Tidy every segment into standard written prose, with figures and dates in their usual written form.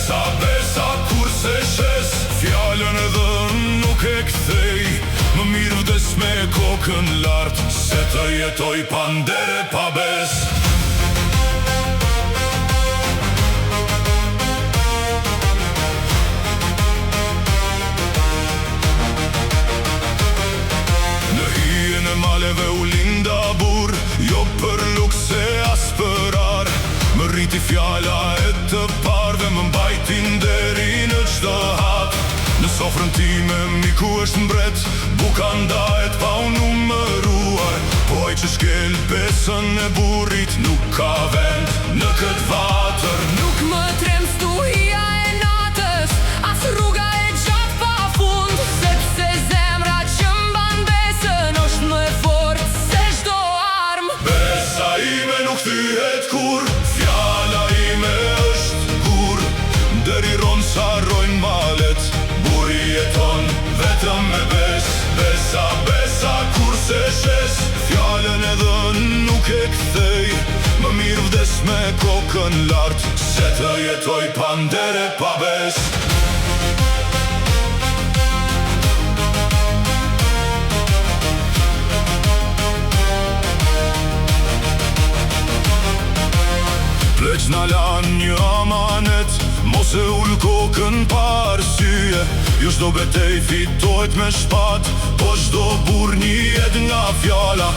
Besa, besa, kur se shes, fjallën edhe nuk e kthej. Më mirë vdes me kokën lart, se të jetoj pa ndere pa bes. Në hijen e maleve u linda bur, jo për lukse as për ar. Më rriti fjalla e të parve, më mbajtin deri në çdo hat. Në sofrën time miku është mbret, buka ndahet pa u numëruar. Po ai që shkel besën e burrit nuk ka vend në këtë vatër. Nuk më trem stuhia e natës, as rruga e gjatë pa fund, sepse zemra që mban besën është më e fortë se çdo armë. Besa ime nuk thyhet kur, fjala ime është gur. Deri ron sa rojnë malet, buri jeton vetëm me bes. Besa, besa, kur se shes, fjallën edhe nuk e kthej. Më mirë vdes me kokën lart, se të jetoj pa ndere pa bes. Pleq n'alan një amanet, mos e ull kokën pa arsye. Jo çdo betej fitohet me shpat, po çdo burr njihet nga fjala.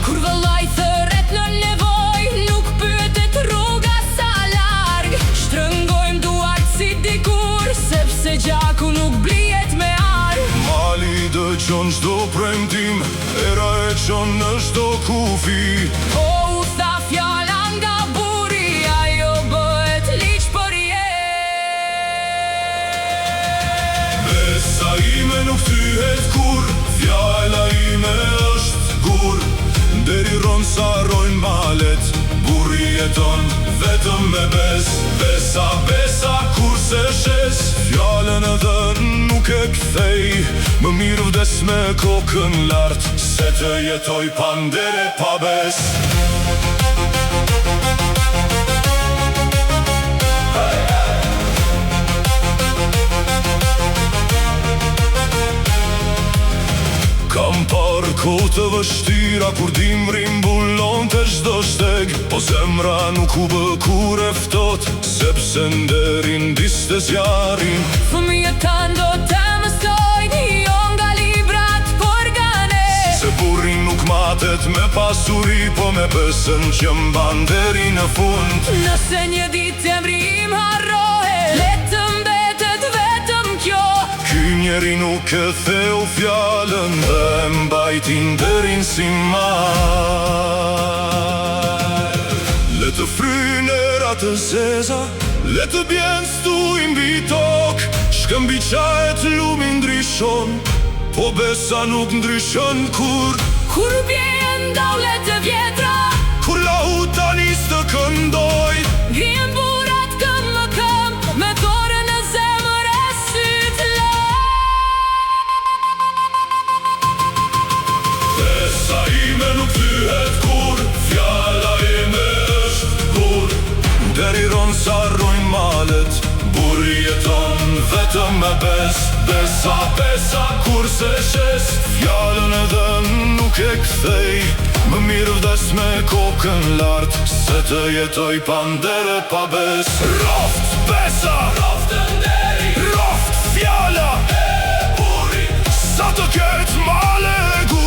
Kur vëllai thërret në nevoj, nuk pyetet rruga sa larg. Shtrëngojmë duart si dikur, sepse gjaku nuk blihet me ar. Mali dëgjon çdo premtim, era e çon në çdo kufi. O u tha fjala nga buri, ajo bëhet liq për Besa ime nuk thyhet kur, fjala ime është gur. Deri ron sa rojnë malet, burri jeton vetëm me bes. Besa, besa, kur se shes, fjallën edhe nuk e kthej. Më mirë vdes me kokën lart, se të jetoj pa ndere pa bes. Kam parë kohë të vështira, kur dimri mbulon të çdo shteg. Po zemra nuk u bë kur e ftoht, sepse nderin diste zjarin. Fëmijët tanë do të mësojnë, jo nga librat porgane. Se burri nuk matet me pasuri, po me besën që mban deri në fund. Nëse një ditë emri im harrohet, le të mbetet vetëm kjo. Ky njeri nuk e theu fjallën, dhe mbajti nderin si mar. Le të fryjnë erat të zeza, le të bjen stuj mbi tok. Shkëmbi qajet lumi ndryshon, po besa nuk ndryshon kur. Kur bjen daulet e vjetra, Kur lahuta nis të këndoj, vjen burat këm më këm, me dorë në zemër e syt lë. Besa ime nuk thyhet kur, fjala ime është gur. Deri ron sa rojnë malet, burri jeton vetëm me bes. Besa, besa, kur se shes, fjallën edhe nuk e kthej. Më mirë vdes me kokën lart, se të jetoj pa ndere pa bes. Roft besa, roft nderi, roft fjalla e burri, sa të ketë male gur.